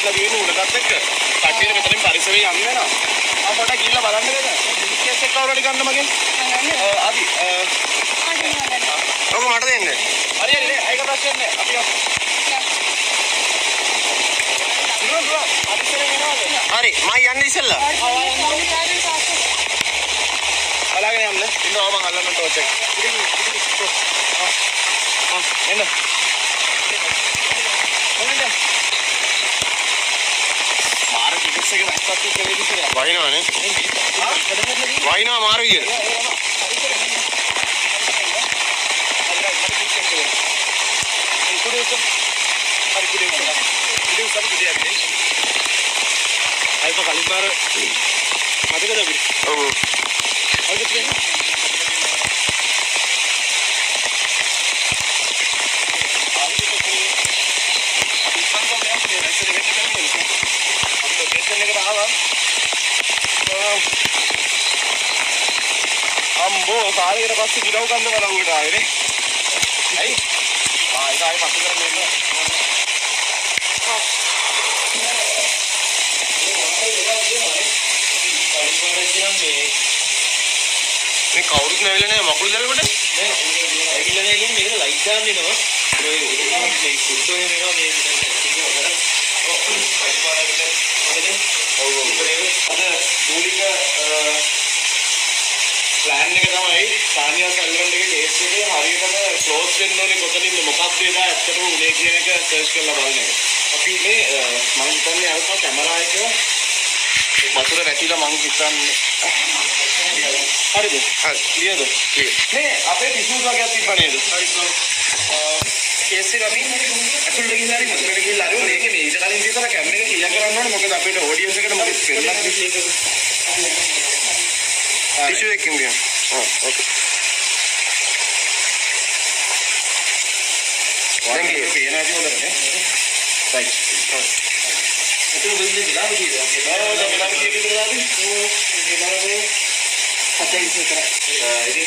වෙලා තියෙන උඩටත් එක්ක කට්ටියට මෙතනින් පරිසරය යන්න වෙනවා. මම පොඩ්ඩක් ගිහිල්ලා බලන්න නේද? ඩීකේස් එක කවුරුහරි ගන්න මගෙන්. අදි ඔක මට දෙන්න. හරි හරි නේ. ඒක ප්‍රශ්නේ නෑ. අපි යමු. හරි මම යන්නේ ඉස්සෙල්ලා. බලාගෙන යන්න. ඉන්නවා මම අල්ලන්න ටෝච් එක. එන්න. මාර ටිකට්ස් එක දැක්කත් ප්‍රවේදී කියලා. වහිනවනේ. වහිනවා මාර විදියට. අයිප කලින් බාර මතකද අපිට? ඔව්. හරිද කියන්නේ? අම්බෝ කාලයකට පස්සේ ගිරව් ගන්න බලවුවට ආවේ නේ. ඇයි? ඒක ආයේ පස්සේ කරන්නේ නෑ. මේ කවුරුත් නැවිලා නෑ මකුළු දරුවට. නෑ ඇවිල්ලා නෑ කියන්නේ මේකට ලයිට් දාන්න එනවා. මේ කුට්ටෝ එනවා මේ ප්ලෑන් එක තමයි සානියා සල්වන්ට් එකේ කේස් එකේ හරියටම ක්ලෝස් වෙන්න ඕනේ කොතනින්ද මොකක්ද ඒක ඇත්තටම උනේ කියන එක සර්ච් කරලා බලන එක. අපි මේ මම හිතන්නේ අර කැමරා එක වතුර වැටිලා මම හිතන්නේ හරිද? හරි. ක්ලියර්ද? ක්ලියර්. මේ අපේ ටිෂුස් වගේක් තිබ්බ නේද? හරි සර්. කේස් එක අපි අතුලට ගිහලා හරි මුලට ගිහලා හරි ඕනේ. ඒකේ මේ ඊට කලින් තියලා කැමරා එක ක්ලියර් කරන්න ඕනේ. මොකද අපිට ඔඩියන්ස් එකට මොකද පෙන්නන්න තියෙන්නේ. टिश्यू एक इंडिया हाँ ओके देंगे पेन आज उधर है राइट तो बिल दिला दीजिए दिला दीजिए अच्छा इसे करा ये